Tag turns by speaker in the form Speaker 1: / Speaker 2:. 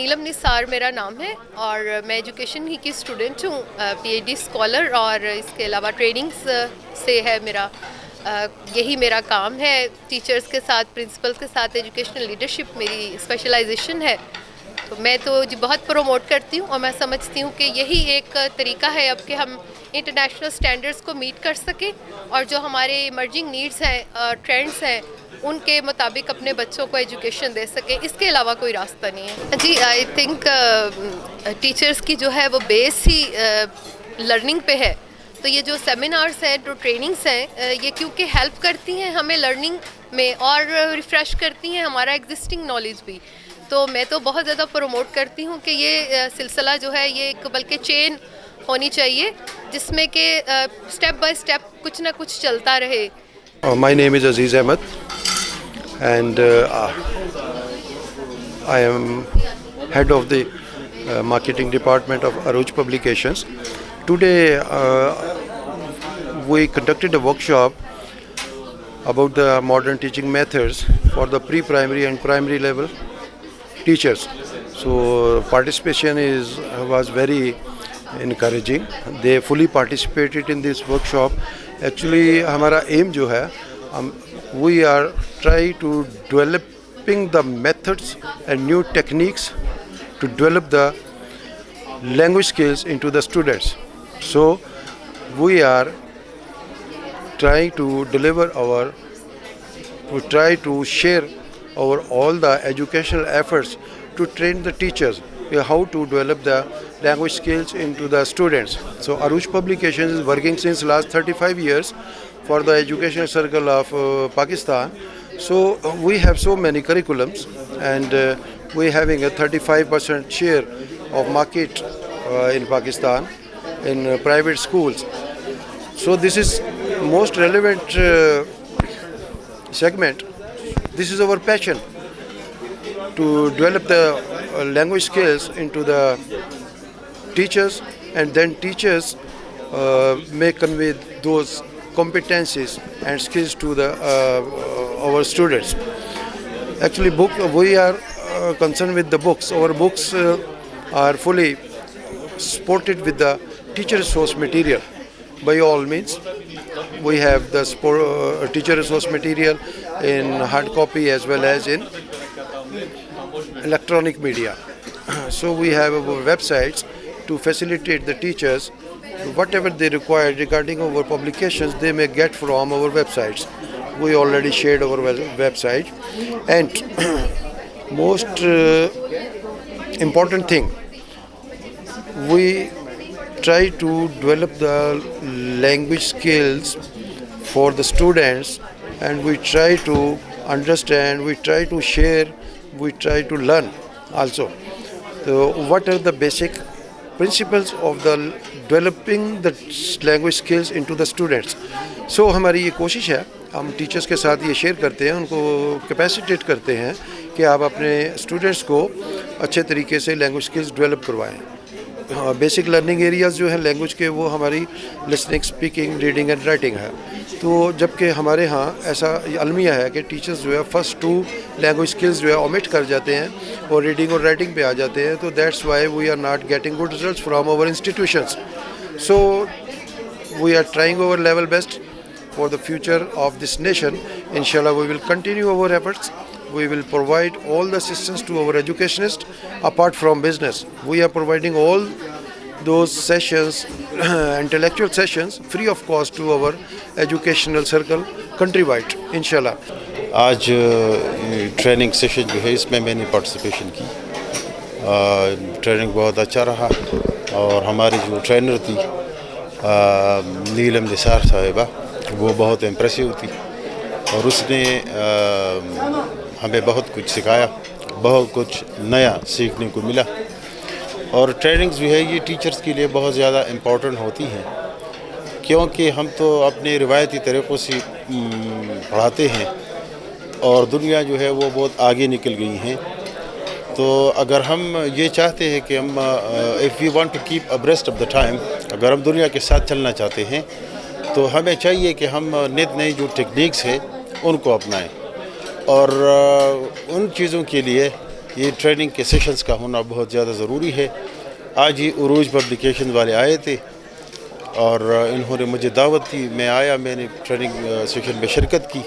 Speaker 1: نیلم نثار میرا نام ہے اور میں ایجوکیشن ہی کی اسٹوڈنٹ ہوں، پی ایچ ڈی اسکالر، اور اس کے علاوہ ٹریننگس سے ہے میرا، یہی میرا کام ہے۔ ٹیچرز کے ساتھ، پرنسپلز کے ساتھ ایجوکیشنل لیڈرشپ میری اسپیشلائزیشن ہے، تو میں تو بہت پروموٹ کرتی ہوں، اور میں سمجھتی ہوں کہ یہی ایک طریقہ ہے اب کہ ہم انٹرنیشنل سٹینڈرڈس کو میٹ کر سکیں، اور جو ہمارے ایمرجنگ نیڈس ہیں، ٹرینڈس ہیں، ان کے مطابق اپنے بچوں کو ایجوکیشن دے سکیں۔ اس کے علاوہ کوئی راستہ نہیں ہے جی۔ آئی تھنک ٹیچرز کی جو ہے وہ بیس ہی لرننگ پہ ہے، تو یہ جو سیمینارز ہیں، جو ٹریننگس ہیں، یہ کیونکہ ہیلپ کرتی ہیں ہمیں لرننگ میں، اور ریفریش کرتی ہیں ہمارا ایگزسٹنگ نالج بھی، تو میں تو بہت زیادہ پروموٹ کرتی ہوں کہ یہ سلسلہ جو ہے یہ ایک بلکہ چین ہونی چاہیے، جس میں کہ اسٹیپ بائی اسٹیپ کچھ نہ کچھ چلتا رہے۔
Speaker 2: My name is Aziz Ahmed, and I am head of the marketing department of Aruj Publications. Today we conducted a workshop about the modern teaching methods for the pre-primary and primary level teachers. So participation was very encouraging. They fully participated in this workshop. Actually ہمارا aim جو ہے we are trying to developing the methods and new techniques to develop the language skills into the students. So we are trying to try to share our all the educational efforts to train the teachers how to develop the language skills into the students. So Aruj Publications is working since last 35 years for the educational circle of Pakistan. So we have so many curriculums, and we having a 35% share of market in Pakistan in private schools. So this is most relevant segment. This is our passion to develop the language skills into the teachers, and then teachers may convey those competencies and skills to the our students. Actually we are concerned with the books. Our books are fully supported with the teacher resource material. By all means, we have the teacher resource material in hard copy as well as in electronic media. So we have our websites to facilitate the teachers whatever they require regarding our publications. They may get from our websites. We already shared our website, and most important thing, we try to develop the language skills for the students, and we try to understand, we try to share, we try to learn also. So what are the basic principles of the developing the language skills into the students? So ہماری یہ کوشش ہے، ہم teachers کے ساتھ یہ share کرتے ہیں، ان کو کیپیسیٹیٹ کرتے ہیں کہ آپ اپنے اسٹوڈنٹس کو اچھے طریقے سے لینگویج سکلز ڈیولپ کروائیں۔ بیسک لرننگ ایریاز جو ہیں لینگویج کے، وہ ہماری listening, speaking, reading and writing ہے۔ تو جب کہ ہمارے ہاں ایسا المیہ ہے کہ ٹیچرز جو ہے فرسٹ 2 لینگویج سکلز جو ہے اومٹ کر جاتے ہیں اور ریڈنگ اور رائٹنگ پہ آ جاتے ہیں، تو that's why we are not getting good results from our institutions. So we are trying our level best for the future of this nation. Inshallah, we will continue our efforts. We will provide all the assistance to our educationists apart from business. We are providing all those sessions, intellectual sessions, free of cost to our educational circle countrywide, inshallah.
Speaker 3: آج training session جو ہے اس میں نے participation کی. Training بہت اچھا رہا، اور ہماری جو ٹرینر تھی نیلم نثار صاحبہ، وہ بہت امپریسو تھی، اور اس نے ہمیں بہت کچھ سکھایا، بہت کچھ نیا سیکھنے کو ملا. اور ٹریننگز جو ہے یہ ٹیچرز کے لیے بہت زیادہ امپورٹنٹ ہوتی ہیں، کیونکہ ہم تو اپنے روایتی طریقوں سے پڑھاتے ہیں، اور دنیا جو ہے وہ بہت آگے نکل گئی ہیں. تو اگر ہم یہ چاہتے ہیں کہ ہم if we want to keep abreast of the time، اگر ہم دنیا کے ساتھ چلنا چاہتے ہیں، تو ہمیں چاہیے کہ ہم نئی جو ٹیکنیکس ہیں ان کو اپنائیں، اور ان چیزوں کے لیے یہ ٹریننگ کے سیشنز کا ہونا بہت زیادہ ضروری ہے. آج ہی عروج پبلیکیشن والے آئے تھے اور انہوں نے مجھے دعوت دی. میں آیا, میں نے ٹریننگ سیشن میں شرکت کی.